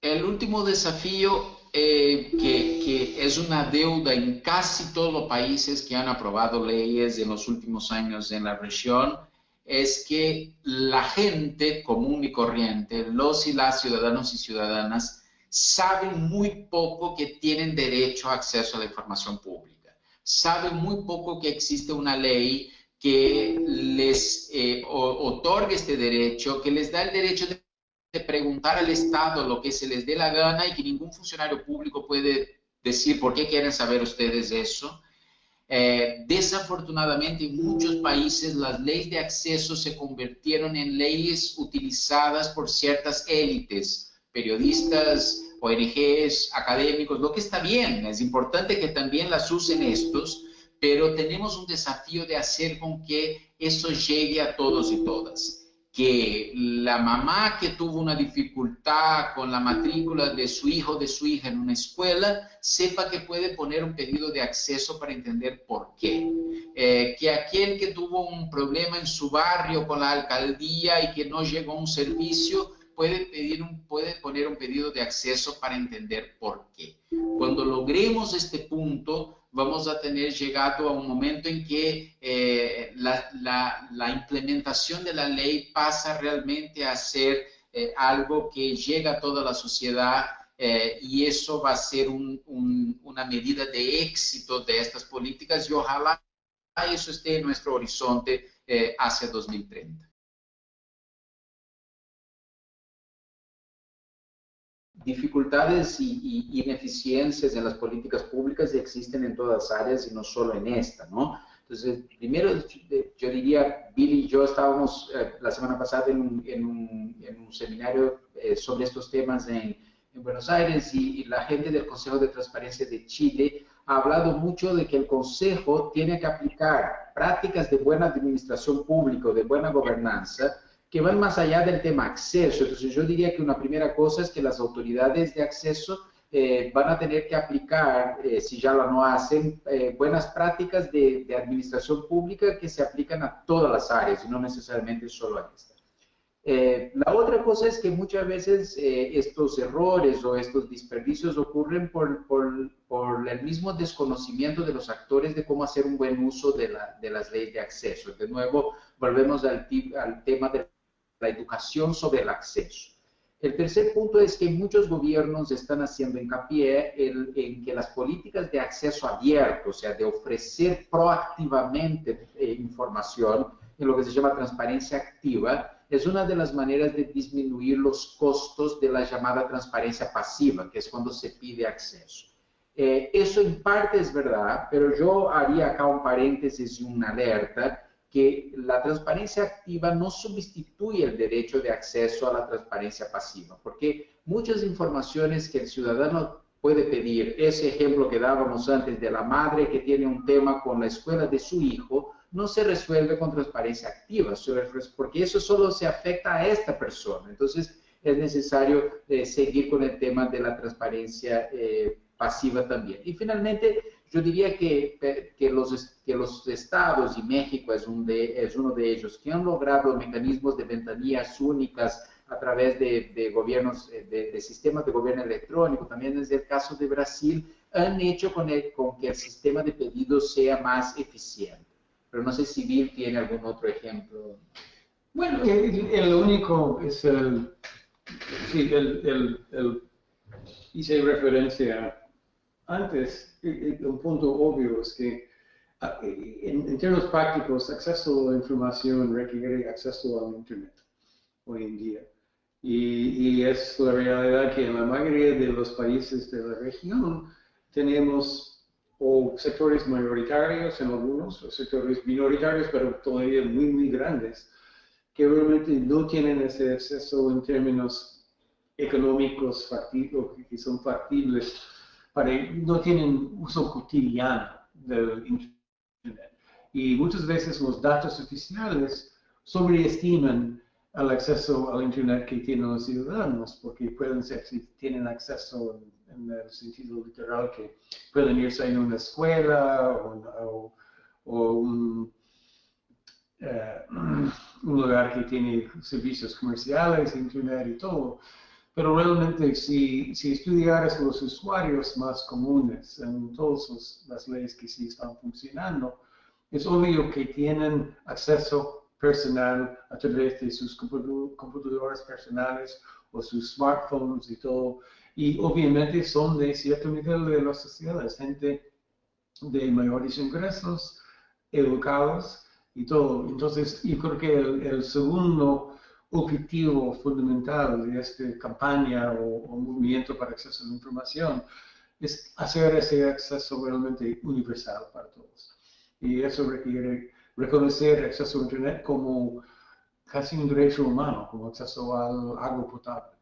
El último desafío que es una deuda en casi todos los países que han aprobado leyes en los últimos años en la región es que la gente común y corriente, los y las ciudadanos y ciudadanas, saben muy poco que tienen derecho a acceso a la información pública. Saben muy poco que existe una ley que les otorga este derecho, que les da el derecho de preguntar al Estado lo que se les dé la gana y que ningún funcionario público puede decir por qué quieren saber ustedes eso. Desafortunadamente, en muchos países las leyes de acceso se convirtieron en leyes utilizadas por ciertas élites, periodistas, ONGs, académicos, lo que está bien, es importante que también las usen estos, pero tenemos un desafío de hacer con que eso llegue a todos y todas. Que la mamá que tuvo una dificultad con la matrícula de su hijo o de su hija en una escuela, sepa que puede poner un pedido de acceso para entender por qué. Que aquel que tuvo un problema en su barrio con la alcaldía y que no llegó a un servicio, puede poner un pedido de acceso para entender por qué. Cuando logremos este punto, vamos a tener llegado a un momento en que la implementación de la ley pasa realmente a ser algo que llega a toda la sociedad y eso va a ser una medida de éxito de estas políticas y ojalá eso esté en nuestro horizonte hacia 2030. Dificultades y ineficiencias en las políticas públicas existen en todas las áreas y no solo en esta, ¿no? Entonces, primero, yo diría, Billy y yo estábamos la semana pasada en un seminario sobre estos temas en Buenos Aires y la gente del Consejo de Transparencia de Chile ha hablado mucho de que el Consejo tiene que aplicar prácticas de buena administración pública, de buena gobernanza, que van más allá del tema acceso. Entonces yo diría que una primera cosa es que las autoridades de acceso van a tener que aplicar, si ya lo no hacen, buenas prácticas de administración pública que se aplican a todas las áreas y no necesariamente solo a esta. La otra cosa es que muchas veces estos errores o estos desperdicios ocurren por el mismo desconocimiento de los actores de cómo hacer un buen uso de las leyes de acceso. De nuevo, volvemos al tema de la educación sobre el acceso. El tercer punto es que muchos gobiernos están haciendo hincapié en que las políticas de acceso abierto, o sea, de ofrecer proactivamente información, en lo que se llama transparencia activa, es una de las maneras de disminuir los costos de la llamada transparencia pasiva, que es cuando se pide acceso. Eso en parte es verdad, pero yo haría acá un paréntesis y una alerta, que la transparencia activa no sustituye el derecho de acceso a la transparencia pasiva, porque muchas informaciones que el ciudadano puede pedir, ese ejemplo que dábamos antes de la madre que tiene un tema con la escuela de su hijo, no se resuelve con transparencia activa, porque eso solo se afecta a esta persona. Entonces, es necesario seguir con el tema de la transparencia pasiva también. Y finalmente, yo diría que los estados, y México es uno de ellos, que han logrado mecanismos de ventanillas únicas a través de gobiernos, de sistemas de gobierno electrónico, también es el caso de Brasil, han hecho con que el sistema de pedidos sea más eficiente. Pero no sé si Bill tiene algún otro ejemplo. Bueno, el único es sí, hice referencia antes, un punto obvio es que en términos prácticos, acceso a la información requiere acceso a Internet hoy en día. Y es la realidad que en la mayoría de los países de la región tenemos o sectores mayoritarios en algunos, o sectores minoritarios, pero todavía muy, muy grandes, que realmente no tienen ese acceso en términos económicos factibles, que son factibles, no tienen uso cotidiano del Internet. Y muchas veces los datos oficiales sobreestiman el acceso al Internet que tienen los ciudadanos, porque pueden ser, si tienen acceso en el sentido literal, que pueden irse a una escuela o un lugar que tiene servicios comerciales, Internet y todo. Pero realmente si estudiaras los usuarios más comunes en todas las leyes que sí están funcionando, es obvio que tienen acceso personal a través de sus computadoras personales o sus smartphones y todo. Y obviamente son de cierto nivel de la sociedad, es gente de mayores ingresos, educados y todo. Entonces, yo creo que el segundo objetivo fundamental de esta campaña o movimiento para acceso a la información es hacer ese acceso realmente universal para todos. Y eso requiere reconocer el acceso a Internet como casi un derecho humano, como acceso al agua potable.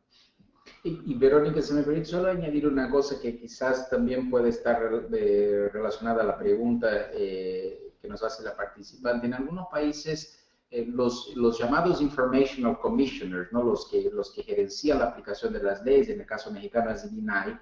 Y Verónica, si me permite solo añadir una cosa que quizás también puede estar relacionada a la pregunta que nos hace la participante. En algunos países, los llamados Informational Commissioners, ¿no? los que gerencian la aplicación de las leyes, en el caso mexicano es el INAI,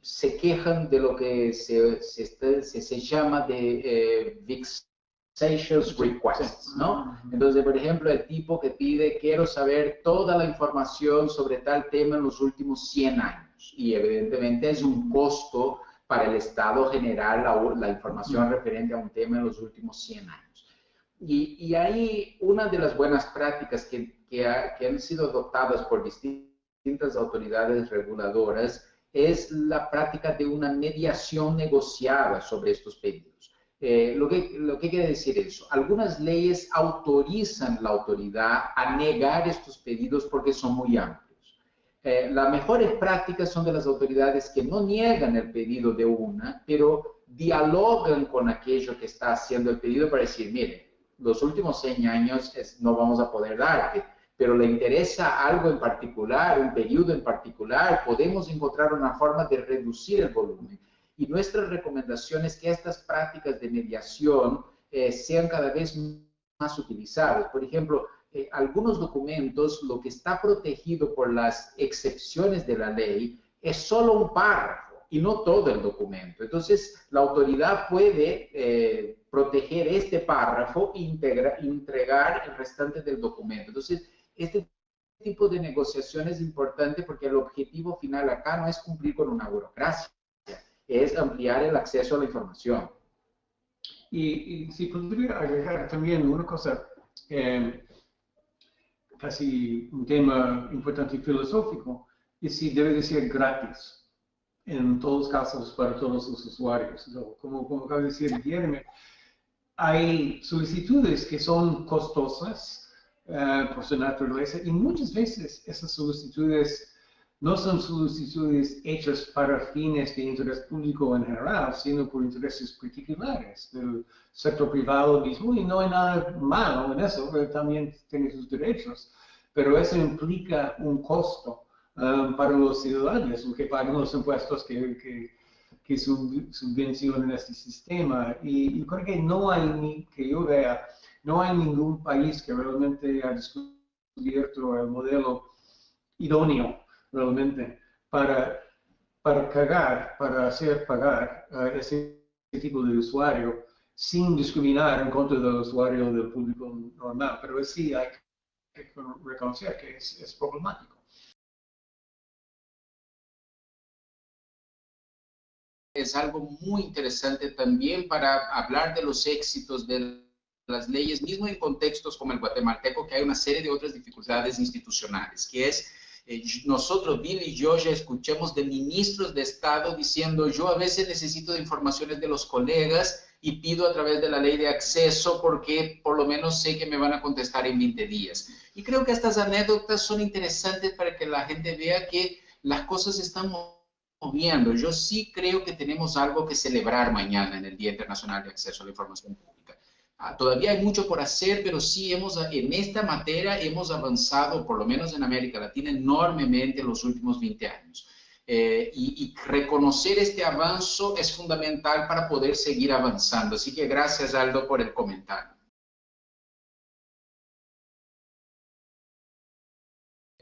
se quejan de lo que se llama de vexatious requests, ¿no? Entonces, por ejemplo, el tipo que pide, quiero saber toda la información sobre tal tema en los últimos 100 años. Y evidentemente es un costo para el Estado generar la información referente a un tema en los últimos 100 años. Y ahí una de las buenas prácticas que han sido adoptadas por distintas autoridades reguladoras es la práctica de una mediación negociada sobre estos pedidos. Lo que quiere decir eso, algunas leyes autorizan la autoridad a negar estos pedidos porque son muy amplios. Las mejores prácticas son de las autoridades que no niegan el pedido de una, pero dialogan con aquello que está haciendo el pedido para decir, mire, los últimos 100 años no vamos a poder darte, pero le interesa algo en particular, un periodo en particular, podemos encontrar una forma de reducir el volumen. Y nuestra recomendación es que estas prácticas de mediación sean cada vez más utilizadas. Por ejemplo, algunos documentos, lo que está protegido por las excepciones de la ley es solo un párrafo y no todo el documento. Entonces, la autoridad puede proteger este párrafo e entregar el restante del documento. Entonces, este tipo de negociación es importante porque el objetivo final acá no es cumplir con una burocracia, es ampliar el acceso a la información. Y si podría agregar también una cosa, casi un tema importante y filosófico, es si debe de ser gratis en todos los casos para todos los usuarios. Como acaba de decir Guillermo, hay solicitudes que son costosas por su naturaleza y muchas veces esas solicitudes no son solicitudes hechas para fines de interés público en general, sino por intereses particulares del sector privado mismo, y no hay nada malo en eso, pero también tiene sus derechos, pero eso implica un costo para los ciudadanos, que pagan los impuestos que subvencionan este sistema, y creo que no hay, que yo vea, no hay ningún país que realmente ha descubierto el modelo idóneo realmente para hacer pagar a ese tipo de usuario sin discriminar en contra del usuario del público normal. Pero sí hay que reconocer que es problemático. Es algo muy interesante también para hablar de los éxitos de las leyes, mismo en contextos como el guatemalteco, que hay una serie de otras dificultades institucionales, que es nosotros, Bill y yo, ya escuchamos de ministros de Estado diciendo, yo a veces necesito de informaciones de los colegas y pido a través de la ley de acceso porque por lo menos sé que me van a contestar en 20 días. Y creo que estas anécdotas son interesantes para que la gente vea que las cosas están moviendo. Yo sí creo que tenemos algo que celebrar mañana en el Día Internacional de Acceso a la Información Pública. Todavía hay mucho por hacer, pero sí en esta materia hemos avanzado, por lo menos en América Latina, enormemente en los últimos 20 años. Y reconocer este avance es fundamental para poder seguir avanzando. Así que gracias, Aldo, por el comentario.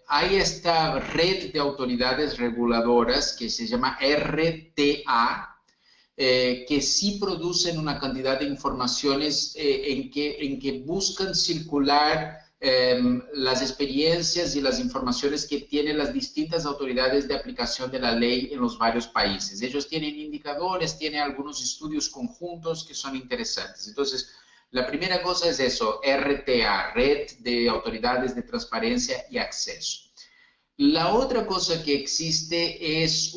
Hay esta red de autoridades reguladoras que se llama RTA, que sí producen una cantidad de informaciones en que buscan circular las experiencias y las informaciones que tienen las distintas autoridades de aplicación de la ley en los varios países. Ellos tienen indicadores, tienen algunos estudios conjuntos que son interesantes. Entonces, la primera cosa es eso, RTA, Red de Autoridades de Transparencia y Acceso. La otra cosa que existe es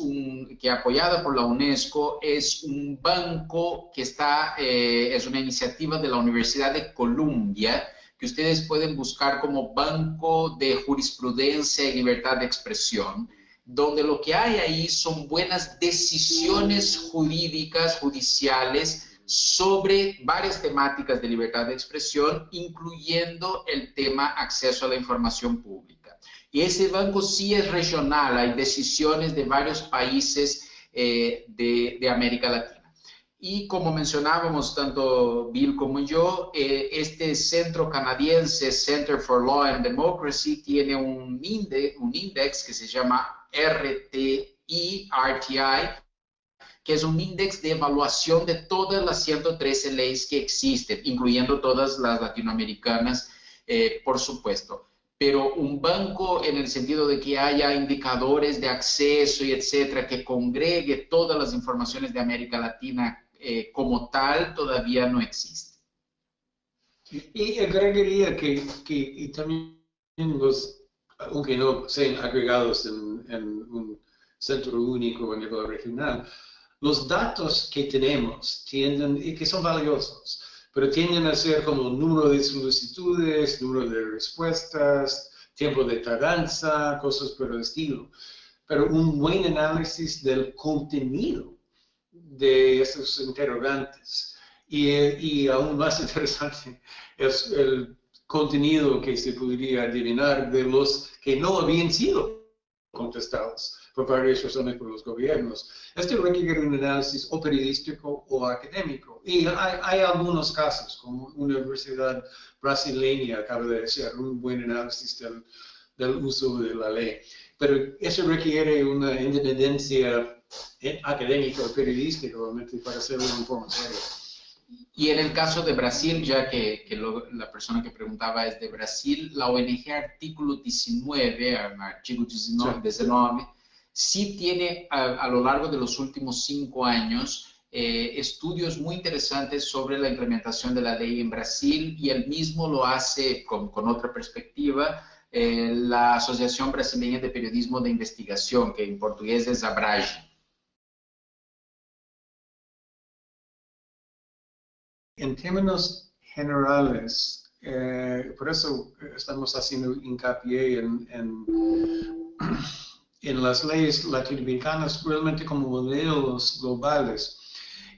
que apoyada por la UNESCO, es un banco que es una iniciativa de la Universidad de Columbia, que ustedes pueden buscar como Banco de Jurisprudencia y Libertad de Expresión, donde lo que hay ahí son buenas decisiones jurídicas, judiciales, sobre varias temáticas de libertad de expresión, incluyendo el tema acceso a la información pública. Y ese banco sí es regional, hay decisiones de varios países de América Latina. Y como mencionábamos tanto Bill como yo, este centro canadiense, Center for Law and Democracy, tiene un índice que se llama RTI, que es un índice de evaluación de todas las 113 leyes que existen, incluyendo todas las latinoamericanas, por supuesto. Pero un banco en el sentido de que haya indicadores de acceso y etcétera, que congregue todas las informaciones de América Latina como tal, todavía no existe. Y agregaría que y también aunque no sean agregados en un centro único a nivel regional, los datos que tenemos tienden, y que son valiosos, pero tienden a ser como número de solicitudes, número de respuestas, tiempo de tardanza, cosas por el estilo. Pero un buen análisis del contenido de esos interrogantes y aún más interesante es el contenido que se podría adivinar de los que no habían sido contestados por varias razones por los gobiernos. Esto requiere un análisis o periodístico o académico. Y hay algunos casos, como una universidad brasileña acaba de hacer un buen análisis del uso de la ley. Pero eso requiere una independencia académica o periodística, obviamente, para hacerlo en forma seria. Y en el caso de Brasil, ya que la persona que preguntaba es de Brasil, la ONG Artículo 19, artículo 19, sí tiene a lo largo de los últimos 5 años estudios muy interesantes sobre la implementación de la ley en Brasil, y él mismo lo hace con otra perspectiva, la Asociación Brasileña de Periodismo de Investigación, que en portugués es ABRAGE. En términos generales, por eso estamos haciendo hincapié en las leyes latinoamericanas realmente como modelos globales.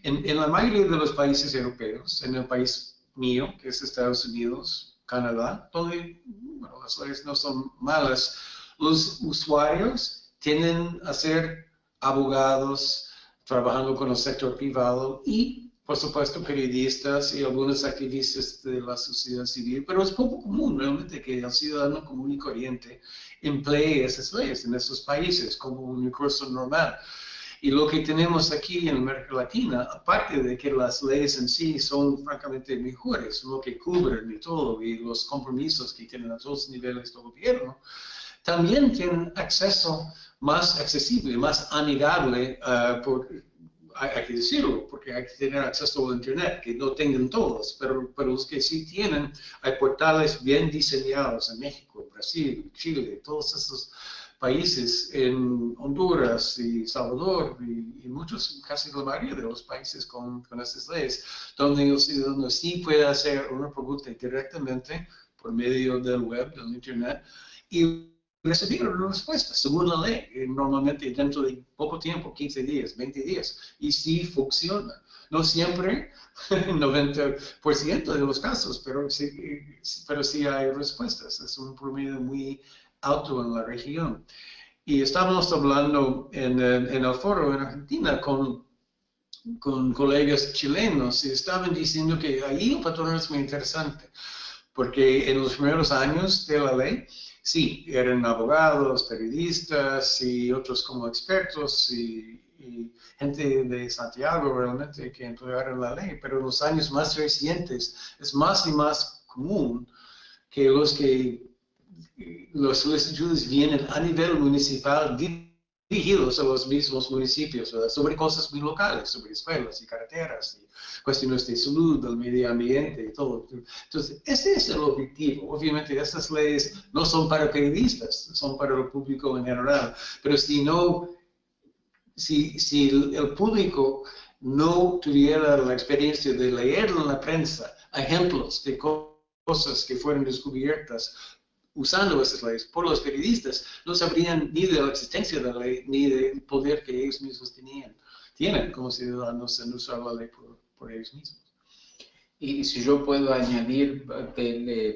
En la mayoría de los países europeos, en el país mío, que es Estados Unidos, Canadá, donde bueno, las leyes no son malas, los usuarios tienden a ser abogados trabajando con el sector privado y por supuesto, periodistas y algunos activistas de la sociedad civil, pero es poco común realmente que el ciudadano común y corriente emplee esas leyes en esos países como un recurso normal. Y lo que tenemos aquí en América Latina, aparte de que las leyes en sí son francamente mejores, lo que cubren y todo, y los compromisos que tienen a todos los niveles del gobierno, también tienen acceso más accesible, más amigable hay que decirlo, porque hay que tener acceso al Internet, que no tengan todos, pero los que sí tienen, hay portales bien diseñados en México, Brasil, Chile, todos esos países, en Honduras y Salvador, y muchos, casi la mayoría de los países con esas leyes, donde el ciudadano sí puede hacer una pregunta directamente por medio del web, del Internet, y recibir una respuesta según la ley, normalmente dentro de poco tiempo, 15 días, 20 días, y sí funciona. No siempre, 90% de los casos, pero sí hay respuestas. Es un promedio muy alto en la región. Y estábamos hablando en el foro en Argentina con colegas chilenos y estaban diciendo que ahí un patrón es muy interesante, porque en los primeros años de la ley, sí, eran abogados, periodistas y otros como expertos y gente de Santiago realmente que emplearon la ley, pero en los años más recientes es más y más común que las solicitudes vienen a nivel municipal dirigidos a los mismos municipios, ¿verdad? Sobre cosas muy locales, sobre escuelas y carreteras, y cuestiones de salud, del medio ambiente y todo. Entonces, ese es el objetivo. Obviamente, estas leyes no son para periodistas, son para el público en general, pero si el público no tuviera la experiencia de leer en la prensa ejemplos de cosas que fueron descubiertas usando esas leyes por los periodistas, no sabrían ni de la existencia de la ley, ni del poder que ellos mismos tienen como ciudadanos en usar la ley por ellos mismos. Y si yo puedo añadir,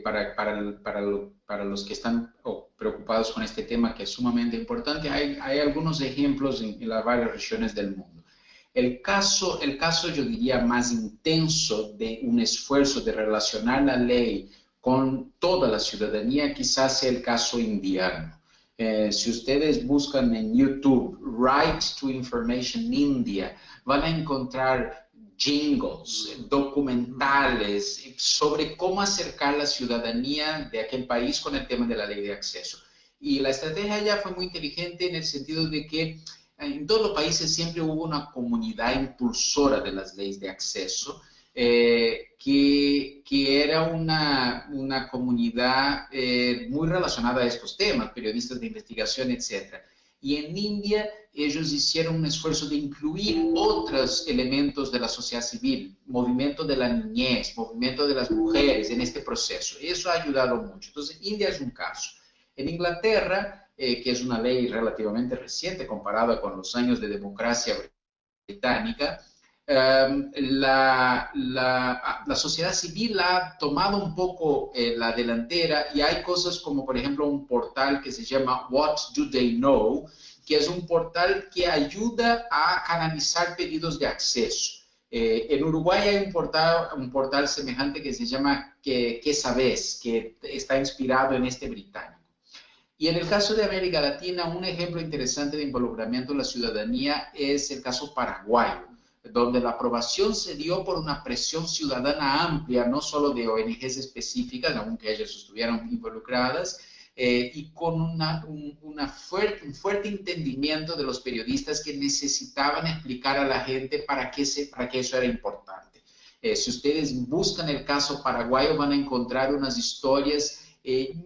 para los que están preocupados con este tema, que es sumamente importante, hay algunos ejemplos en las varias regiones del mundo. El caso, yo diría, más intenso de un esfuerzo de relacionar la ley con toda la ciudadanía, quizás sea el caso indiano. Si ustedes buscan en YouTube Right to Information India, van a encontrar jingles, documentales sobre cómo acercar la ciudadanía de aquel país con el tema de la ley de acceso. Y la estrategia ya fue muy inteligente en el sentido de que en todos los países siempre hubo una comunidad impulsora de las leyes de acceso, que era una comunidad muy relacionada a estos temas, periodistas de investigación, etc. Y en India ellos hicieron un esfuerzo de incluir otros elementos de la sociedad civil, movimiento de la niñez, movimiento de las mujeres en este proceso. Y eso ha ayudado mucho. Entonces, India es un caso. En Inglaterra, que es una ley relativamente reciente comparada con los años de democracia británica, la sociedad civil ha tomado un poco la delantera y hay cosas como, por ejemplo, un portal que se llama What Do They Know, que es un portal que ayuda a canalizar pedidos de acceso. En Uruguay hay un portal semejante que se llama ¿Qué sabes?, que está inspirado en este británico. Y en el caso de América Latina, un ejemplo interesante de involucramiento de la ciudadanía es el caso paraguayo, donde la aprobación se dio por una presión ciudadana amplia, no solo de ONGs específicas, aunque ellas estuvieron involucradas, y con un fuerte entendimiento de los periodistas que necesitaban explicar a la gente para qué eso era importante. Si ustedes buscan el caso paraguayo, van a encontrar unas historias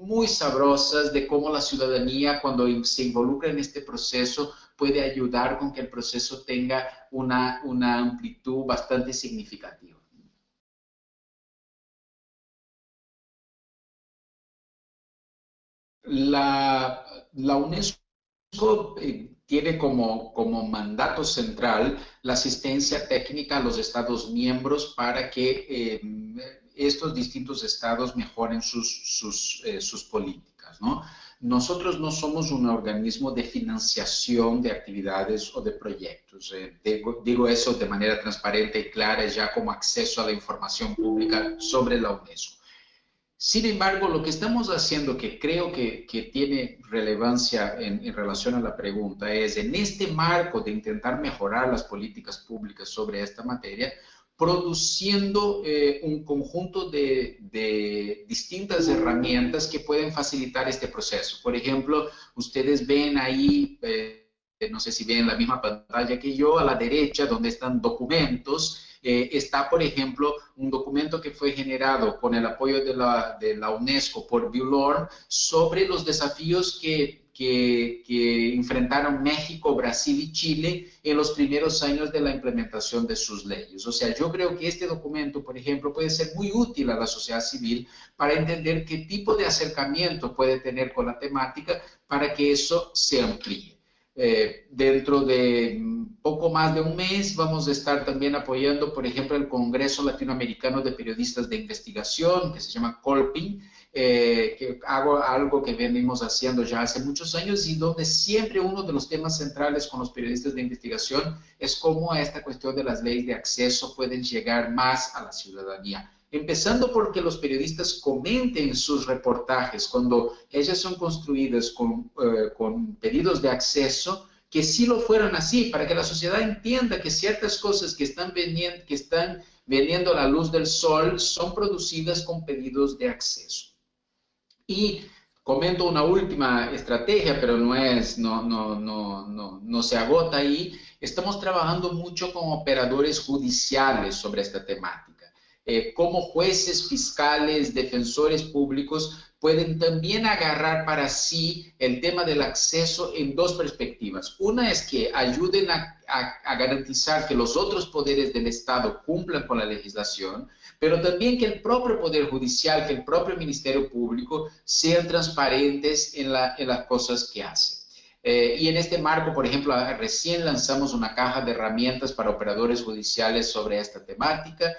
muy sabrosas de cómo la ciudadanía, cuando se involucra en este proceso, puede ayudar con que el proceso tenga una amplitud bastante significativa. La UNESCO tiene como mandato central la asistencia técnica a los Estados miembros para que estos distintos estados mejoren sus políticas, ¿no? Nosotros no somos un organismo de financiación de actividades o de proyectos. Digo eso de manera transparente y clara, ya como acceso a la información pública sobre la UNESCO. Sin embargo, lo que estamos haciendo, que creo que tiene relevancia en relación a la pregunta, es en este marco de intentar mejorar las políticas públicas sobre esta materia, produciendo un conjunto de distintas herramientas que pueden facilitar este proceso. Por ejemplo, ustedes ven ahí, no sé si ven la misma pantalla que yo, a la derecha, donde están documentos. Está, por ejemplo, un documento que fue generado con el apoyo de la UNESCO por Bullhorn sobre los desafíos que enfrentaron México, Brasil y Chile en los primeros años de la implementación de sus leyes. O sea, yo creo que este documento, por ejemplo, puede ser muy útil a la sociedad civil para entender qué tipo de acercamiento puede tener con la temática para que eso se amplíe. Dentro de poco más de un mes vamos a estar también apoyando, por ejemplo, el Congreso Latinoamericano de Periodistas de Investigación, que se llama COLPIN, que hago algo que venimos haciendo ya hace muchos años y donde siempre uno de los temas centrales con los periodistas de investigación es cómo esta cuestión de las leyes de acceso pueden llegar más a la ciudadanía. Empezando porque los periodistas comenten sus reportajes cuando ellas son construidas con pedidos de acceso, que sí lo fueran así, para que la sociedad entienda que ciertas cosas que están vendiendo a la luz del sol son producidas con pedidos de acceso. Y comento una última estrategia, pero no se agota ahí. Estamos trabajando mucho con operadores judiciales sobre esta temática. Cómo jueces, fiscales, defensores públicos pueden también agarrar para sí el tema del acceso en dos perspectivas. Una es que ayuden a garantizar que los otros poderes del Estado cumplan con la legislación, pero también que el propio Poder Judicial, que el propio Ministerio Público sean transparentes en las cosas que hacen. Y en este marco, por ejemplo, recién lanzamos una caja de herramientas para operadores judiciales sobre esta temática.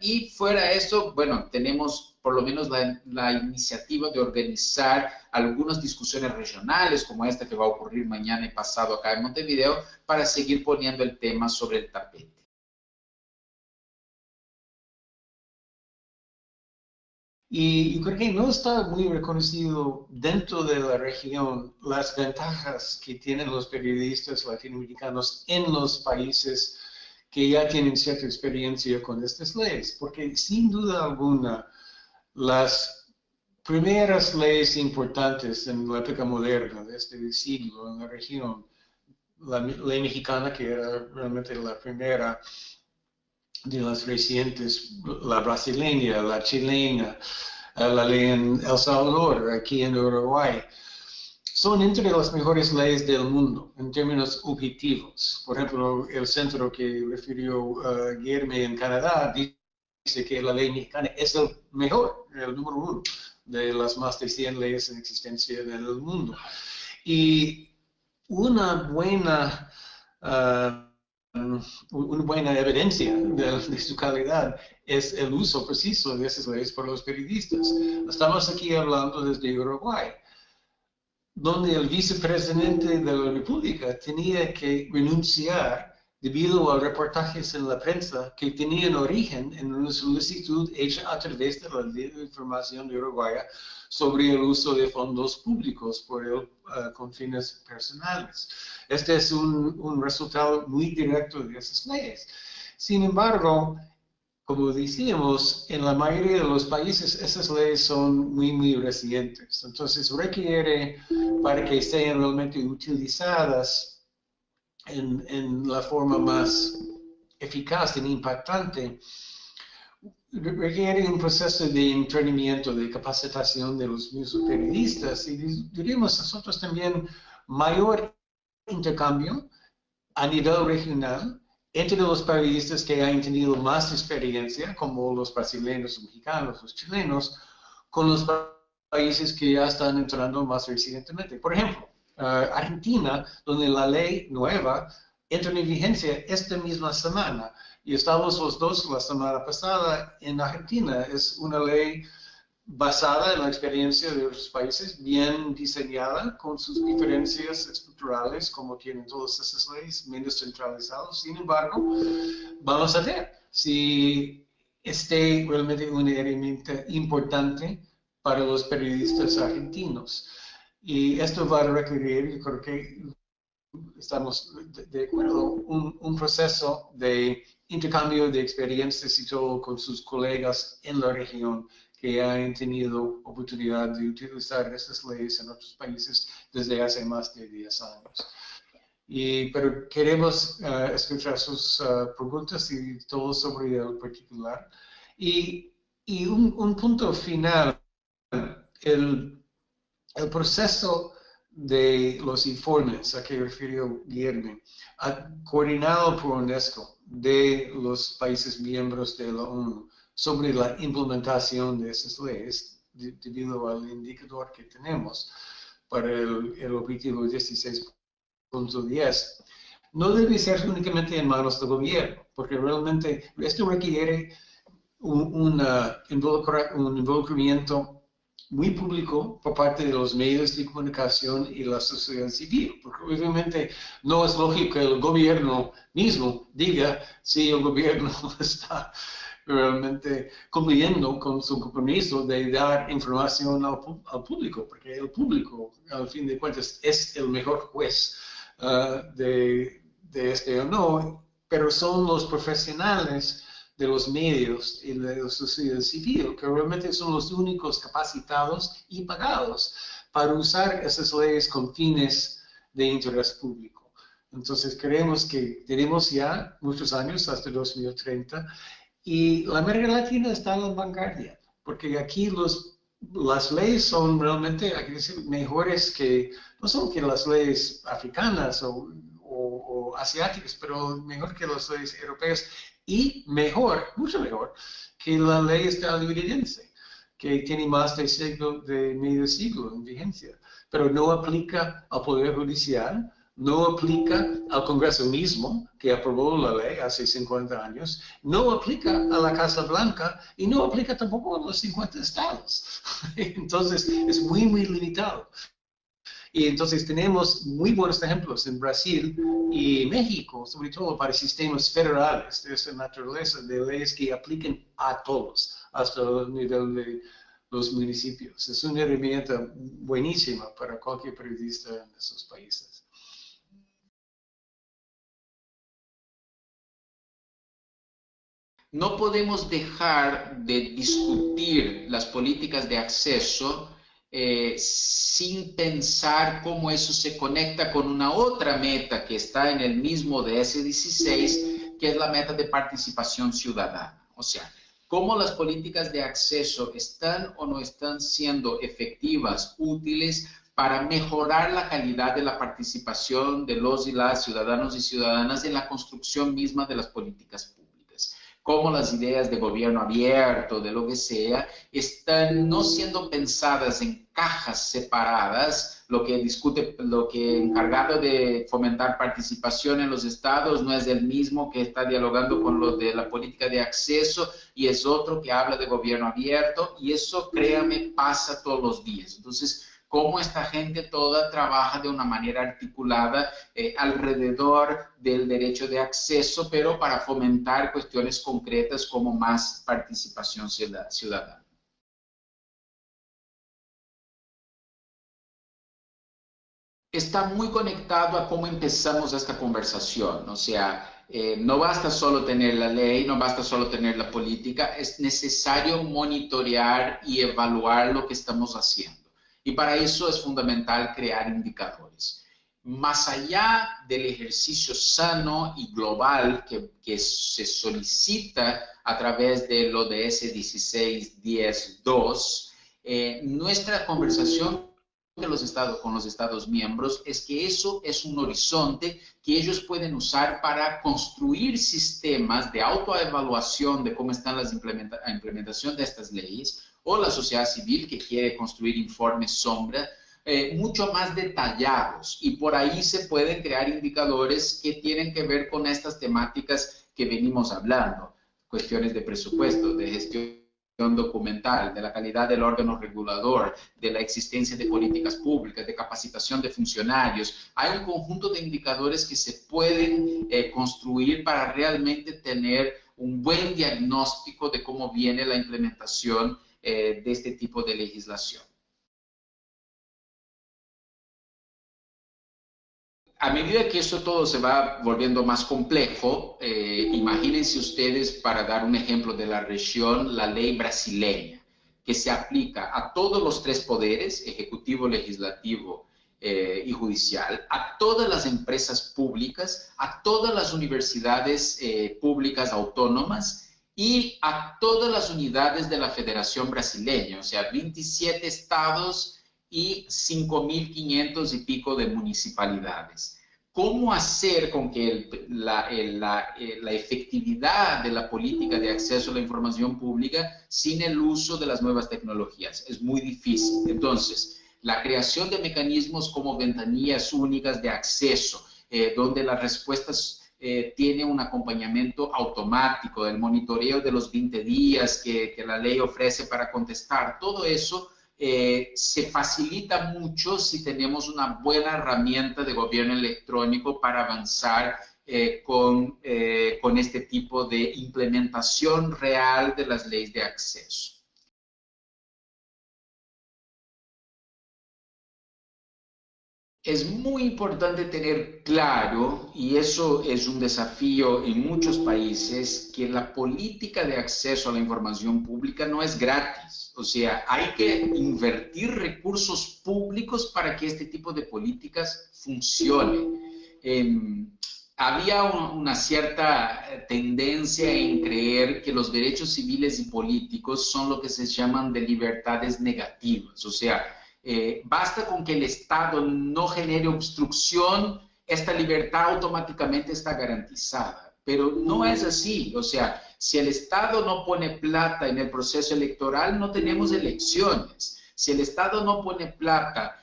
Y fuera de eso, bueno, tenemos por lo menos la iniciativa de organizar algunas discusiones regionales, como esta que va a ocurrir mañana y pasado acá en Montevideo, para seguir poniendo el tema sobre el tapete. Y yo creo que no está muy reconocido dentro de la región las ventajas que tienen los periodistas latinoamericanos en los países que ya tienen cierta experiencia con estas leyes, porque sin duda alguna las primeras leyes importantes en la época moderna de este siglo en la región, la ley mexicana, que era realmente la primera de las recientes, la brasileña, la chilena, la ley en El Salvador, aquí en Uruguay, son entre las mejores leyes del mundo en términos objetivos. Por ejemplo, el centro que refirió Guillermo en Canadá dice que la ley mexicana es el mejor, el número uno de las más de 100 leyes en existencia en el mundo. Y una buena evidencia de su calidad es el uso preciso de esas leyes por los periodistas. Estamos aquí hablando desde Uruguay, donde el vicepresidente de la República tenía que renunciar debido a reportajes en la prensa que tenían origen en una solicitud hecha a través de la Ley de Información de Uruguay sobre el uso de fondos públicos por él con fines personales. Este es un resultado muy directo de esas leyes. Sin embargo, como decíamos, en la mayoría de los países esas leyes son muy recientes. Entonces requiere, para que sean realmente utilizadas en la forma más eficaz e impactante, requiere un proceso de entrenamiento, de capacitación de los mismos periodistas y diríamos nosotros también mayor intercambio a nivel regional entre los periodistas que han tenido más experiencia, como los brasileños, los mexicanos, los chilenos, con los países que ya están entrando más recientemente. Por ejemplo, Argentina, donde la ley nueva entra en vigencia esta misma semana, y estamos los dos la semana pasada en Argentina. Es una ley basada en la experiencia de otros países, bien diseñada, con sus diferencias estructurales, como tienen todas esas leyes, menos centralizados. Sin embargo, vamos a ver si esté realmente una herramienta importante para los periodistas argentinos. Y esto va a requerir, yo creo que estamos de acuerdo, un proceso de intercambio de experiencias y todo con sus colegas en la región que han tenido oportunidad de utilizar esas leyes en otros países desde hace más de 10 años. Pero queremos escuchar sus preguntas y todo sobre el particular. Y un punto final, el proceso de los informes a que refirió Guillermo, coordinado por UNESCO de los países miembros de la ONU sobre la implementación de esas leyes, debido al indicador que tenemos para el objetivo 16.10, no debe ser únicamente en manos del gobierno, porque realmente esto requiere un involucramiento muy público por parte de los medios de comunicación y la sociedad civil, porque obviamente no es lógico que el gobierno mismo diga si el gobierno está realmente cumpliendo con su compromiso de dar información al público, porque el público, al fin de cuentas, es el mejor juez de este o no, pero son los profesionales de los medios y de la sociedad civil, que realmente son los únicos capacitados y pagados para usar esas leyes con fines de interés público. Entonces creemos que tenemos ya muchos años hasta 2030 y la América Latina está en la vanguardia, porque aquí las leyes son realmente, hay que decir, mejores que, no solo que las leyes africanas o asiáticas, pero mejor que las leyes europeas y mejor, mucho mejor, que la ley estadounidense, que tiene más de medio siglo en vigencia, pero no aplica al Poder Judicial, no aplica al Congreso mismo, que aprobó la ley hace 50 años, no aplica a la Casa Blanca y no aplica tampoco a los 50 estados. Entonces, es muy, muy limitado. Y entonces tenemos muy buenos ejemplos en Brasil y México, sobre todo para sistemas federales de esta naturaleza, de leyes que apliquen a todos, hasta el nivel de los municipios. Es una herramienta buenísima para cualquier periodista en esos países. No podemos dejar de discutir las políticas de acceso sin pensar cómo eso se conecta con una otra meta que está en el mismo DS16, que es la meta de participación ciudadana. O sea, cómo las políticas de acceso están o no están siendo efectivas, útiles para mejorar la calidad de la participación de los y las ciudadanos y ciudadanas en la construcción misma de las políticas públicas. Cómo las ideas de gobierno abierto, de lo que sea, están no siendo pensadas en cajas separadas, lo que encargado de fomentar participación en los estados no es el mismo que está dialogando con los de la política de acceso y es otro que habla de gobierno abierto y eso, créame, pasa todos los días. Entonces, cómo esta gente toda trabaja de una manera articulada alrededor del derecho de acceso, pero para fomentar cuestiones concretas como más participación ciudadana. Está muy conectado a cómo empezamos esta conversación, o sea, no basta solo tener la ley, no basta solo tener la política, es necesario monitorear y evaluar lo que estamos haciendo. Y para eso es fundamental crear indicadores. Más allá del ejercicio sano y global que se solicita a través del ODS 16-10-2, nuestra conversación con los Estados miembros es que eso es un horizonte que ellos pueden usar para construir sistemas de autoevaluación de cómo están la implementación de estas leyes, o la sociedad civil que quiere construir informes sombra, mucho más detallados y por ahí se pueden crear indicadores que tienen que ver con estas temáticas que venimos hablando, cuestiones de presupuesto, de gestión documental, de la calidad del órgano regulador, de la existencia de políticas públicas, de capacitación de funcionarios. Hay un conjunto de indicadores que se pueden construir para realmente tener un buen diagnóstico de cómo viene la implementación de este tipo de legislación. A medida que eso todo se va volviendo más complejo, imagínense ustedes, para dar un ejemplo de la región, la ley brasileña, que se aplica a todos los tres poderes, ejecutivo, legislativo y judicial, a todas las empresas públicas, a todas las universidades públicas autónomas y a todas las unidades de la Federación Brasileña, o sea, 27 estados y 5.500 y pico de municipalidades. ¿Cómo hacer con que la efectividad de la política de acceso a la información pública sin el uso de las nuevas tecnologías? Es muy difícil. Entonces, la creación de mecanismos como ventanillas únicas de acceso, donde las respuestas tiene un acompañamiento automático, el monitoreo de los 20 días que la ley ofrece para contestar, todo eso se facilita mucho si tenemos una buena herramienta de gobierno electrónico para avanzar con este tipo de implementación real de las leyes de acceso. Es muy importante tener claro, y eso es un desafío en muchos países, que la política de acceso a la información pública no es gratis. O sea, hay que invertir recursos públicos para que este tipo de políticas funcione. Había una cierta tendencia en creer que los derechos civiles y políticos son lo que se llaman de libertades negativas. O sea, basta con que el Estado no genere obstrucción, esta libertad automáticamente está garantizada. Pero no es así. O sea, si el Estado no pone plata en el proceso electoral, no tenemos elecciones. Si el Estado no pone plata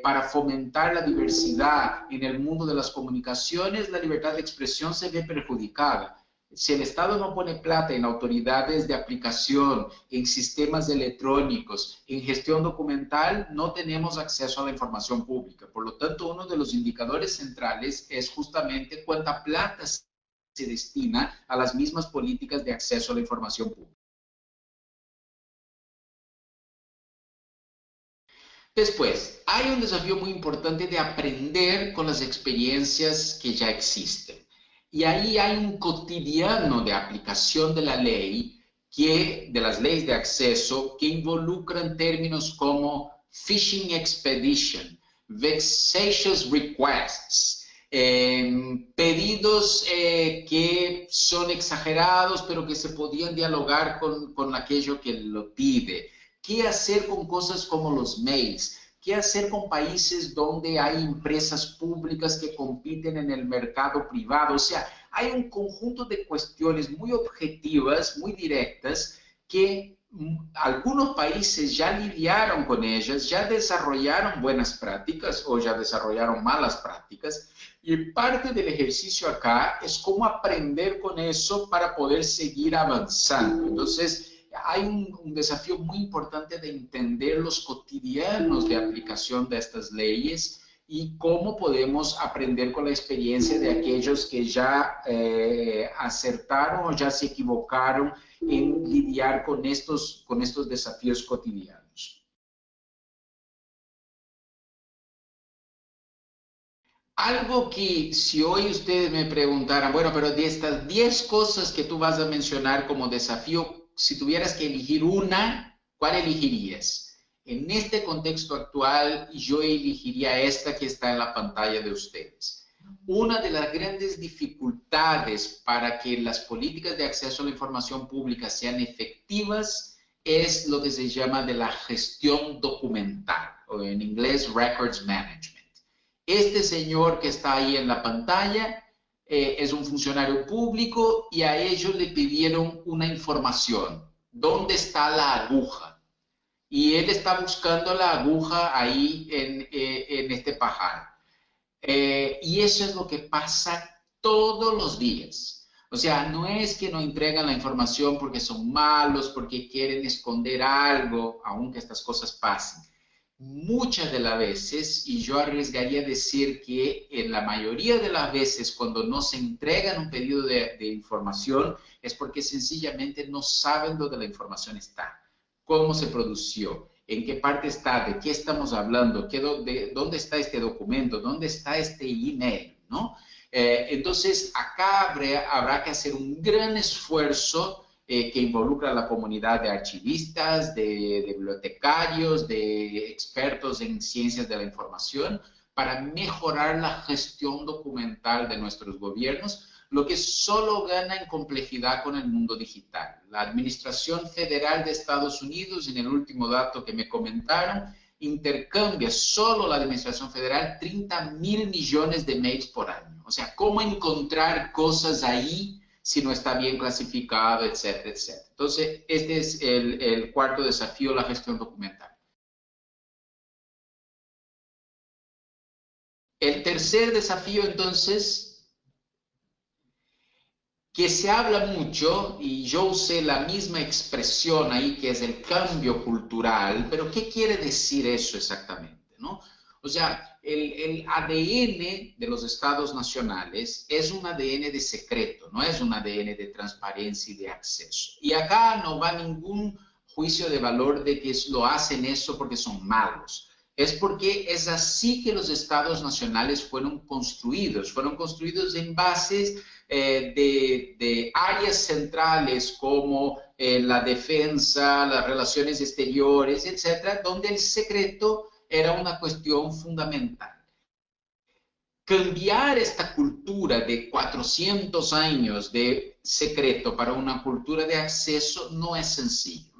para fomentar la diversidad en el mundo de las comunicaciones, la libertad de expresión se ve perjudicada. Si el Estado no pone plata en autoridades de aplicación, en sistemas electrónicos, en gestión documental, no tenemos acceso a la información pública. Por lo tanto, uno de los indicadores centrales es justamente cuánta plata se destina a las mismas políticas de acceso a la información pública. Después, hay un desafío muy importante de aprender con las experiencias que ya existen. Y ahí hay un cotidiano de aplicación de la ley, de las leyes de acceso, que involucran términos como fishing expedition, vexatious requests, pedidos que son exagerados, pero que se podían dialogar con aquello que lo pide. ¿Qué hacer con cosas como los mails? ¿Qué hacer con países donde hay empresas públicas que compiten en el mercado privado? O sea, hay un conjunto de cuestiones muy objetivas, muy directas, que algunos países ya lidiaron con ellas, ya desarrollaron buenas prácticas o ya desarrollaron malas prácticas. Y parte del ejercicio acá es cómo aprender con eso para poder seguir avanzando. Entonces, hay un desafío muy importante de entender los cotidianos de aplicación de estas leyes y cómo podemos aprender con la experiencia de aquellos que ya acertaron o ya se equivocaron en lidiar con estos desafíos cotidianos. Algo que si hoy ustedes me preguntaran, bueno, pero de estas 10 cosas que tú vas a mencionar como desafío, si tuvieras que elegir una, ¿cuál elegirías? En este contexto actual, yo elegiría esta que está en la pantalla de ustedes. Una de las grandes dificultades para que las políticas de acceso a la información pública sean efectivas es lo que se llama de la gestión documental, o en inglés, records management. Este señor que está ahí en la pantalla es un funcionario público y a ellos le pidieron una información. ¿Dónde está la aguja? Y él está buscando la aguja ahí en este pajar. Y eso es lo que pasa todos los días. O sea, no es que no entregan la información porque son malos, porque quieren esconder algo, aunque estas cosas pasen. Muchas de las veces, y yo arriesgaría a decir que en la mayoría de las veces cuando no se entregan un pedido de información es porque sencillamente no saben dónde la información está, cómo se produció, en qué parte está, de qué estamos hablando, dónde está este documento, dónde está este email, ¿no? Entonces, acá habrá que hacer un gran esfuerzo que involucra a la comunidad de archivistas, de bibliotecarios, de expertos en ciencias de la información, para mejorar la gestión documental de nuestros gobiernos, lo que solo gana en complejidad con el mundo digital. La Administración Federal de Estados Unidos, en el último dato que me comentaron, intercambia solo la Administración Federal 30.000 millones de mails por año. O sea, ¿cómo encontrar cosas ahí si no está bien clasificado, etcétera, etcétera? Entonces, este es el cuarto desafío, la gestión documental. El tercer desafío, entonces, que se habla mucho, y yo usé la misma expresión ahí, que es el cambio cultural, pero ¿qué quiere decir eso exactamente, no? O sea, el ADN de los estados nacionales es un ADN de secreto, no es un ADN de transparencia y de acceso. Y acá no va ningún juicio de valor de que lo hacen eso porque son malos. es porque es así que los estados nacionales fueron construidos en bases de áreas centrales como la defensa, las relaciones exteriores, etcétera, donde el secreto era una cuestión fundamental. Cambiar esta cultura de 400 años de secreto para una cultura de acceso no es sencillo.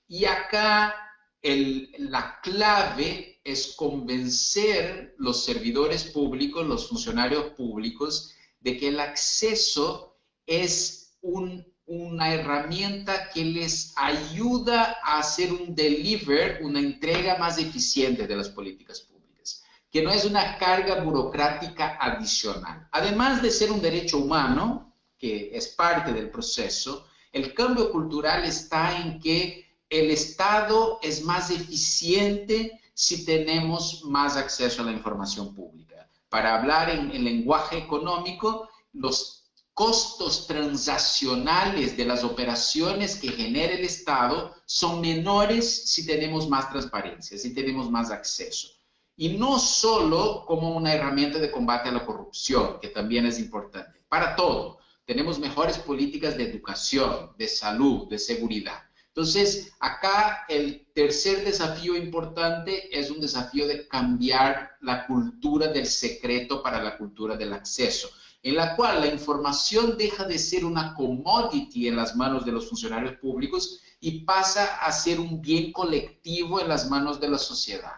Y acá la clave es convencer los servidores públicos, los funcionarios públicos, de que el acceso es una herramienta que les ayuda a hacer un deliver, una entrega más eficiente de las políticas públicas, que no es una carga burocrática adicional. Además de ser un derecho humano, que es parte del proceso, el cambio cultural está en que el Estado es más eficiente si tenemos más acceso a la información pública. Para hablar en lenguaje económico, los costos transaccionales de las operaciones que genera el Estado son menores si tenemos más transparencia, si tenemos más acceso. Y no solo como una herramienta de combate a la corrupción, que también es importante. Para todo, tenemos mejores políticas de educación, de salud, de seguridad. Entonces, acá el tercer desafío importante es un desafío de cambiar la cultura del secreto para la cultura del acceso, en la cual la información deja de ser una commodity en las manos de los funcionarios públicos y pasa a ser un bien colectivo en las manos de la sociedad.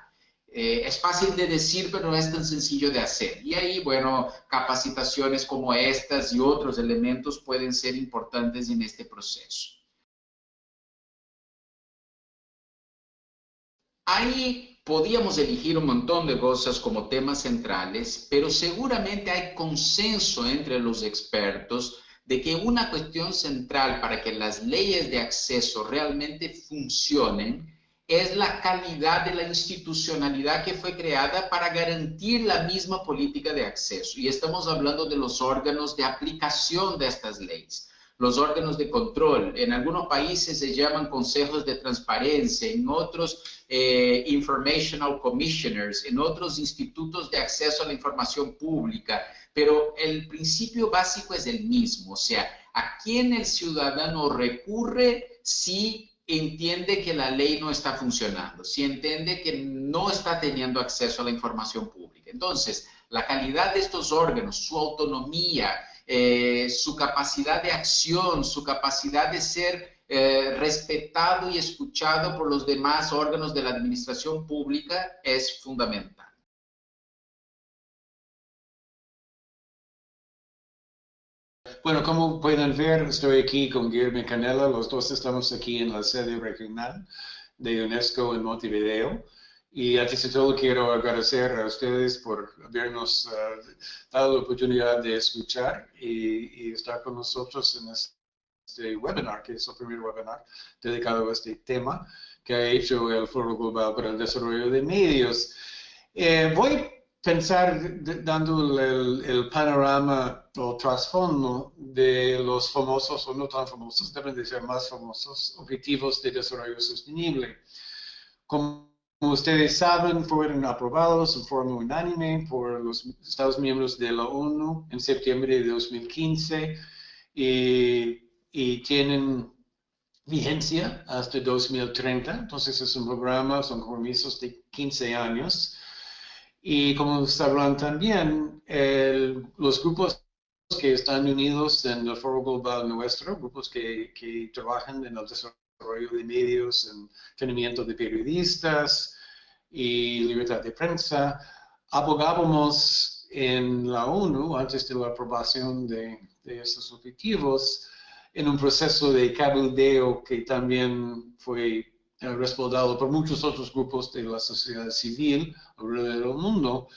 Es fácil de decir, pero no es tan sencillo de hacer. Y ahí, bueno, capacitaciones como estas y otros elementos pueden ser importantes en este proceso. Ahí podíamos elegir un montón de cosas como temas centrales, pero seguramente hay consenso entre los expertos de que una cuestión central para que las leyes de acceso realmente funcionen es la calidad de la institucionalidad que fue creada para garantir la misma política de acceso. Y estamos hablando de los órganos de aplicación de estas leyes. Los órganos de control, en algunos países se llaman consejos de transparencia, en otros informational commissioners, en otros institutos de acceso a la información pública, pero el principio básico es el mismo, o sea, a quién el ciudadano recurre si entiende que la ley no está funcionando, si entiende que no está teniendo acceso a la información pública. Entonces, la calidad de estos órganos, su autonomía, su capacidad de acción, su capacidad de ser respetado y escuchado por los demás órganos de la administración pública es fundamental. Bueno, como pueden ver, estoy aquí con Guillermo Canela. Los dos estamos aquí en la sede regional de UNESCO en Montevideo. Y antes de todo quiero agradecer a ustedes por habernos dado la oportunidad de escuchar y estar con nosotros en este webinar, que es el primer webinar dedicado a este tema que ha hecho el Foro Global para el Desarrollo de Medios. Voy a pensar dando el panorama o trasfondo de los famosos o no tan famosos, deben de ser más famosos, Objetivos de Desarrollo Sostenible. Como ustedes saben, fueron aprobados en forma unánime por los Estados miembros de la ONU en septiembre de 2015 y tienen vigencia hasta 2030. Entonces es un programa, son compromisos de 15 años. Y como sabrán también, los grupos que están unidos en el Foro Global nuestro, grupos que trabajan en el desarrollo de medios, en entrenamiento de periodistas y libertad de prensa, abogábamos en la ONU, antes de la aprobación de estos objetivos, en un proceso de cabildeo que también fue respaldado por muchos otros grupos de la sociedad civil alrededor del mundo,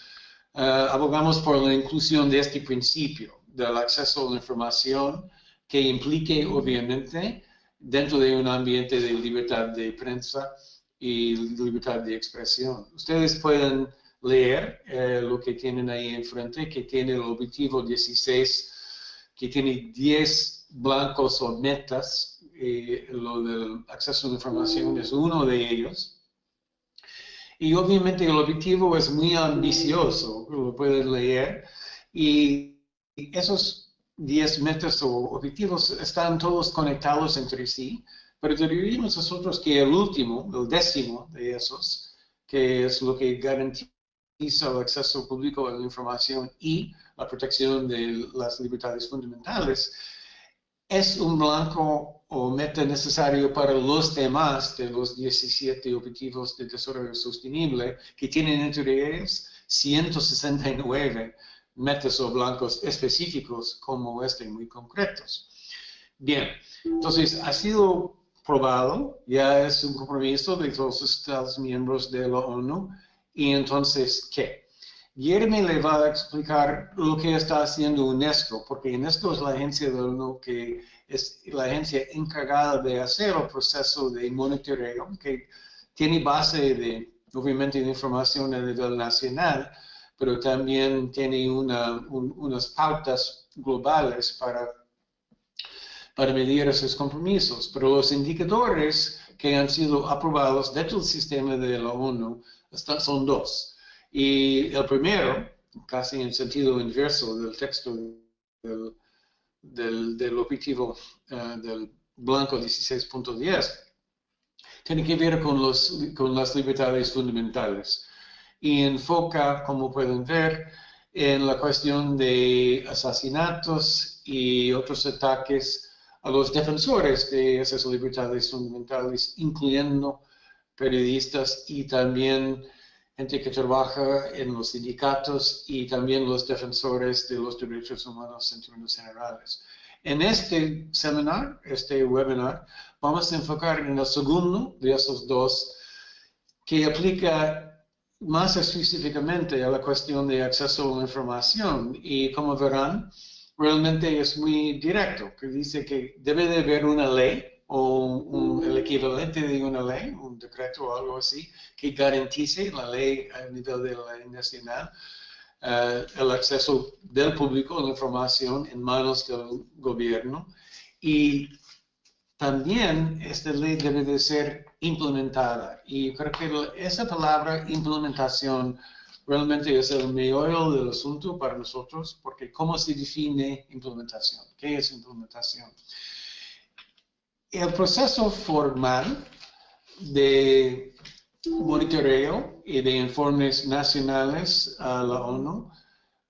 abogamos por la inclusión de este principio del acceso a la información que implique, obviamente, dentro de un ambiente de libertad de prensa y libertad de expresión. Ustedes pueden leer lo que tienen ahí enfrente, que tiene el objetivo 16, que tiene 10 blancos o metas. Lo del acceso a la información es uno de ellos. Y obviamente el objetivo es muy ambicioso, lo puedes leer, y esos 10 metas o objetivos están todos conectados entre sí, pero diríamos nosotros que el último, el 10º de esos, que es lo que garantiza el acceso público a la información y la protección de las libertades fundamentales, es un blanco o meta necesario para los demás de los 17 objetivos de desarrollo sostenible, que tienen entre ellos 169 metas o blancos específicos como este, muy concretos. Bien, entonces ha sido probado, ya es un compromiso de todos los Estados miembros de la ONU, y entonces, ¿qué? Jeremy le va a explicar lo que está haciendo UNESCO, porque UNESCO es la agencia de la ONU que es la agencia encargada de hacer el proceso de monitoreo, que tiene base de, obviamente, de información a nivel nacional, pero también tiene unas pautas globales para medir esos compromisos. Pero los indicadores que han sido aprobados dentro del sistema de la ONU son dos. Y el primero, casi en sentido inverso del texto del objetivo del blanco 16.10, tiene que ver con las libertades fundamentales. Y enfoca, como pueden ver, en la cuestión de asesinatos y otros ataques a los defensores de esas libertades fundamentales, incluyendo periodistas y también gente que trabaja en los sindicatos y también los defensores de los derechos humanos en términos generales. En este seminar, este webinar, vamos a enfocar en el segundo de esos dos, que aplica más específicamente a la cuestión de acceso a la información. Y como verán, realmente es muy directo, que dice que debe de haber una ley o el equivalente de una ley, un decreto o algo así, que garantice la ley a nivel de la ley nacional, el acceso del público a la información en manos del gobierno. Y también esta ley debe de ser implementada. Y creo que esa palabra implementación realmente es el meollo del asunto para nosotros, porque ¿cómo se define implementación? ¿Qué es implementación? El proceso formal de monitoreo y de informes nacionales a la ONU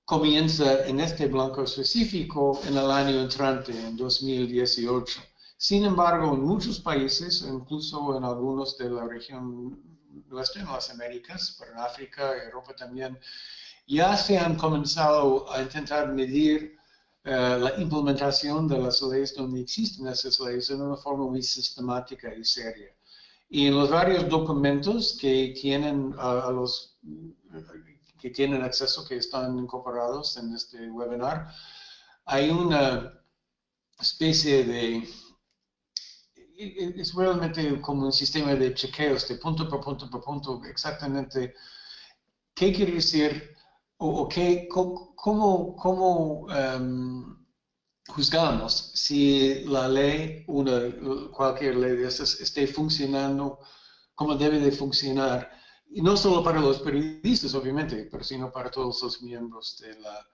comienza en este blanco específico en el año entrante, en 2018. Sin embargo, en muchos países, incluso en algunos de la región nuestra, en las Américas, pero en África, Europa también, ya se han comenzado a intentar medir la implementación de las leyes donde existen esas leyes de una forma muy sistemática y seria. Y en los varios documentos que tienen que tienen acceso, que están incorporados en este webinar, hay una especie de, es realmente como un sistema de chequeos de punto por punto por punto, exactamente qué quiere decir o cómo juzgamos si la ley, cualquier ley de estas, esté funcionando como debe de funcionar. Y no solo para los periodistas, obviamente, pero sino para todos los miembros de la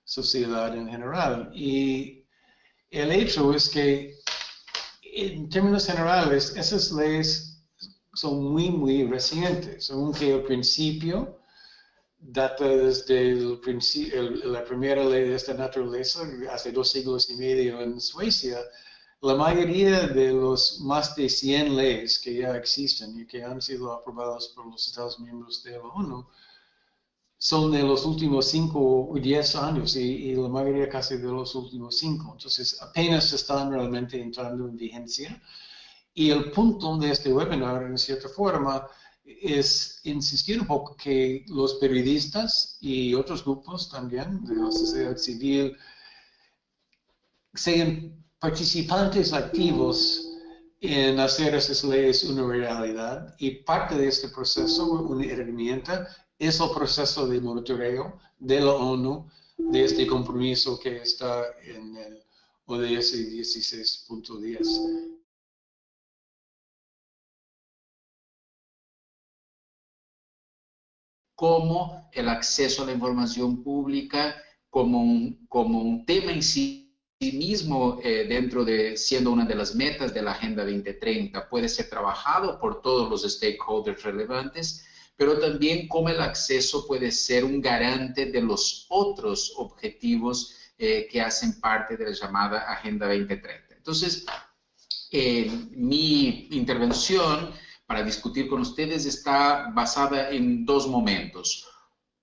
sociedad en general. Y el hecho es que, en términos generales, esas leyes son muy, muy recientes, aunque al principio data desde la primera ley de esta naturaleza, hace 2 siglos y medio en Suecia. La mayoría de los más de 100 leyes que ya existen y que han sido aprobadas por los Estados miembros de la ONU son de los últimos 5 o 10 años y la mayoría casi de los últimos 5. Entonces apenas están realmente entrando en vigencia. Y el punto de este webinar, en cierta forma, es insistir un poco que los periodistas y otros grupos también de la sociedad civil sean participantes activos en hacer esas leyes una realidad, y parte de este proceso, una herramienta, es el proceso de monitoreo de la ONU de este compromiso que está en el ODS 16.10. como el acceso a la información pública como un tema en sí mismo dentro de, siendo una de las metas de la Agenda 2030, puede ser trabajado por todos los stakeholders relevantes, pero también cómo el acceso puede ser un garante de los otros objetivos que hacen parte de la llamada Agenda 2030. Entonces, mi intervención para discutir con ustedes está basada en dos momentos.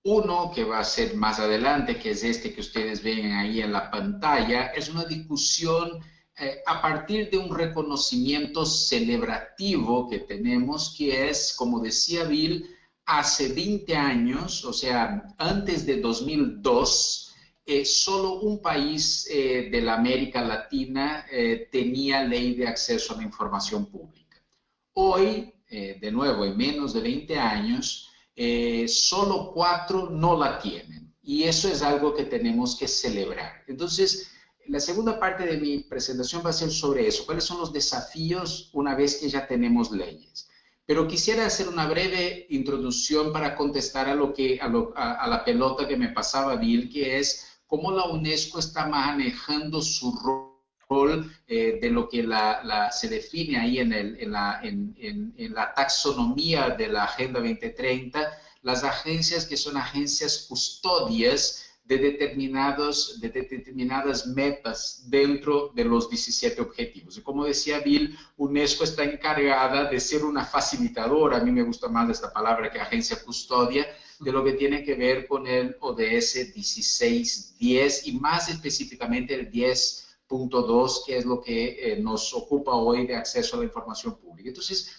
Uno, que va a ser más adelante, que es este que ustedes ven ahí en la pantalla, es una discusión a partir de un reconocimiento celebrativo que tenemos, que es, como decía Bill, hace 20 años, o sea, antes de 2002, solo un país de la América Latina tenía ley de acceso a la información pública. Hoy, de nuevo, en menos de 20 años, solo 4 no la tienen. Y eso es algo que tenemos que celebrar. Entonces, la segunda parte de mi presentación va a ser sobre eso. ¿Cuáles son los desafíos una vez que ya tenemos leyes? Pero quisiera hacer una breve introducción para contestar a la pelota que me pasaba Bill, que es cómo la UNESCO está manejando su rol de lo que se define ahí en la taxonomía de la Agenda 2030, las agencias que son agencias custodias de determinadas metas dentro de los 17 objetivos. Y como decía Bill, UNESCO está encargada de ser una facilitadora, a mí me gusta más esta palabra que agencia custodia, de lo que tiene que ver con el ODS 1610 y más específicamente el 10.2, que es lo que nos ocupa hoy de acceso a la información pública. Entonces,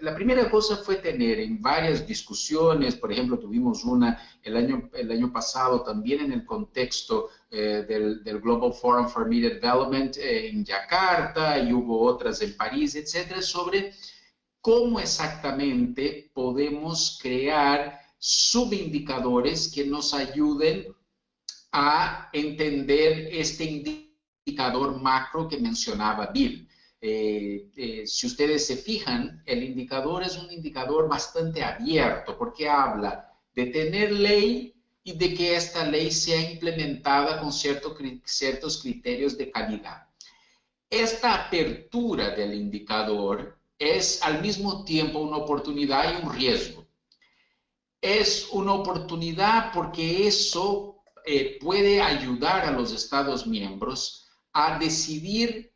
la primera cosa fue tener en varias discusiones, por ejemplo, tuvimos una el año pasado también en el contexto del Global Forum for Media Development en Yakarta, y hubo otras en París, etcétera, sobre cómo exactamente podemos crear subindicadores que nos ayuden a entender este indicador macro que mencionaba Bill. Si ustedes se fijan, el indicador es un indicador bastante abierto porque habla de tener ley y de que esta ley sea implementada con ciertos criterios de calidad. Esta apertura del indicador es al mismo tiempo una oportunidad y un riesgo. Es una oportunidad porque eso puede ayudar a los Estados miembros a decidir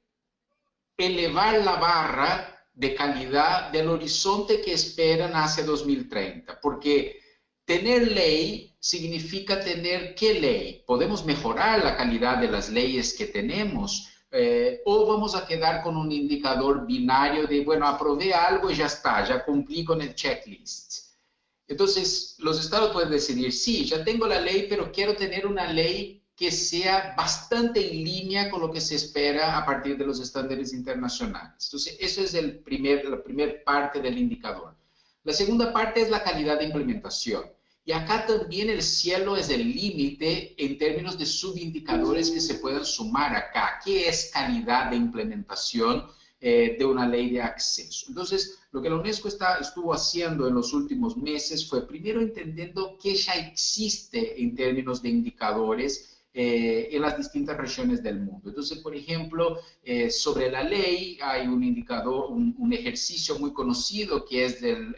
elevar la barra de calidad del horizonte que esperan hacia 2030, porque tener ley significa tener ¿qué ley? Podemos mejorar la calidad de las leyes que tenemos, o vamos a quedar con un indicador binario de, bueno, aprobé algo y ya está, ya cumplí con el checklist. Entonces, los estados pueden decidir, sí, ya tengo la ley, pero quiero tener una ley que sea bastante en línea con lo que se espera a partir de los estándares internacionales. Entonces, eso es la primera parte del indicador. La segunda parte es la calidad de implementación. Y acá también el cielo es el límite en términos de subindicadores que se puedan sumar acá. ¿Qué es calidad de implementación de una ley de acceso? Entonces, lo que la UNESCO estuvo haciendo en los últimos meses fue primero entendiendo qué ya existe en términos de indicadores en las distintas regiones del mundo. Entonces, por ejemplo, sobre la ley hay un indicador, un ejercicio muy conocido que es el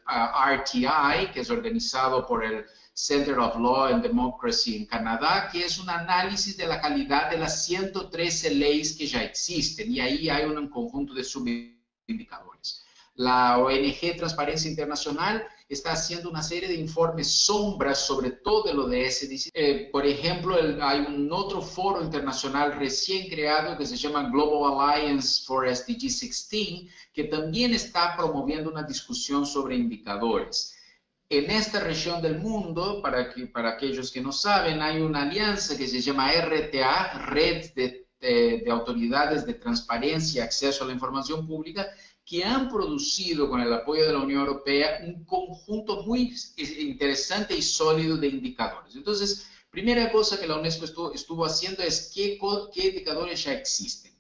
RTI, que es organizado por el Center of Law and Democracy en Canadá, que es un análisis de la calidad de las 113 leyes que ya existen, y ahí hay un conjunto de subindicadores. La ONG Transparencia Internacional está haciendo una serie de informes sombras sobre todo lo de ese. Por ejemplo, hay un otro foro internacional recién creado que se llama Global Alliance for SDG 16, que también está promoviendo una discusión sobre indicadores. En esta región del mundo, para aquellos que no saben, hay una alianza que se llama RTA, Red de Autoridades de Transparencia y Acceso a la Información Pública, que han producido con el apoyo de la Unión Europea un conjunto muy interesante y sólido de indicadores. Entonces, primera cosa que la UNESCO estuvo haciendo es qué indicadores ya existen.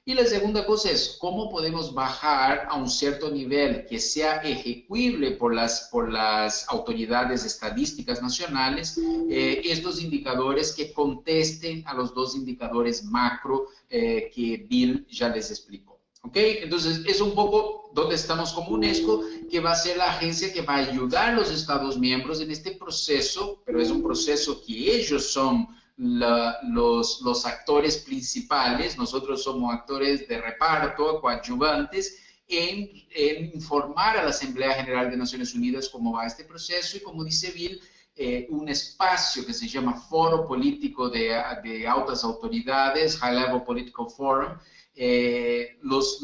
Y la segunda cosa es cómo podemos bajar a un cierto nivel que sea ejecuible por las autoridades estadísticas nacionales estos indicadores que contesten a los dos indicadores macro que Bill ya les explicó. ¿Ok? Entonces, es un poco donde estamos como UNESCO, que va a ser la agencia que va a ayudar a los Estados miembros en este proceso, pero es un proceso que ellos son los actores principales, nosotros somos actores de reparto, coadyuvantes, en informar a la Asamblea General de Naciones Unidas cómo va este proceso y, como dice Bill, un espacio que se llama Foro Político de Altas Autoridades, High Level Political Forum. Los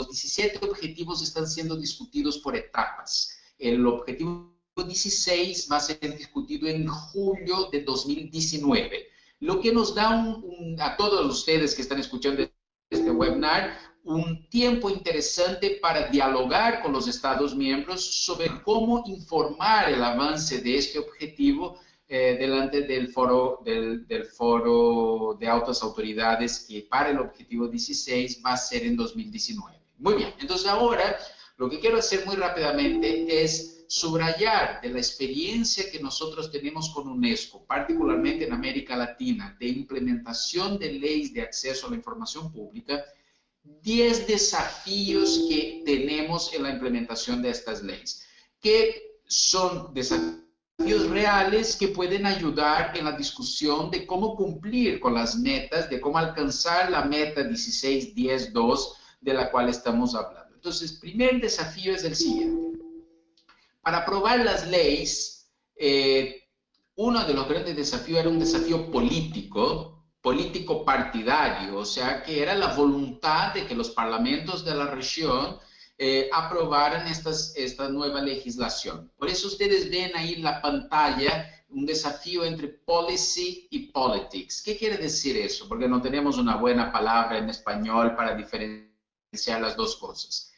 17 objetivos están siendo discutidos por etapas. El objetivo 16 va a ser discutido en julio de 2019, lo que nos da a todos ustedes que están escuchando este webinar un tiempo interesante para dialogar con los Estados miembros sobre cómo informar el avance de este objetivo delante del foro de altas autoridades, que para el objetivo 16 va a ser en 2019. Muy bien, entonces ahora lo que quiero hacer muy rápidamente es subrayar de la experiencia que nosotros tenemos con UNESCO, particularmente en América Latina, de implementación de leyes de acceso a la información pública, 10 desafíos que tenemos en la implementación de estas leyes, que son desafíos reales que pueden ayudar en la discusión de cómo cumplir con las metas, de cómo alcanzar la meta 16.10.2 de la cual estamos hablando. Entonces, el primer desafío es el siguiente. Para aprobar las leyes, uno de los grandes desafíos era un desafío político partidario, o sea, que era la voluntad de que los parlamentos de la región aprobaran esta nueva legislación. Por eso ustedes ven ahí en la pantalla un desafío entre policy y politics. ¿Qué quiere decir eso? Porque no tenemos una buena palabra en español para diferenciar las dos cosas.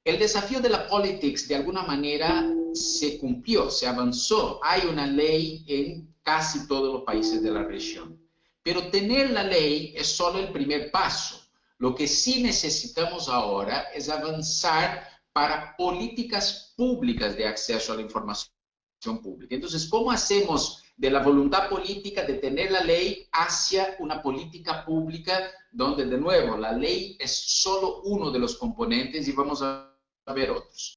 El desafío de la politics, de alguna manera, se cumplió, se avanzó. Hay una ley en casi todos los países de la región. Pero tener la ley es solo el primer paso. Lo que sí necesitamos ahora es avanzar para políticas públicas de acceso a la información pública. Entonces, ¿cómo hacemos de la voluntad política de tener la ley hacia una política pública donde, de nuevo, la ley es solo uno de los componentes y vamos a ver otros?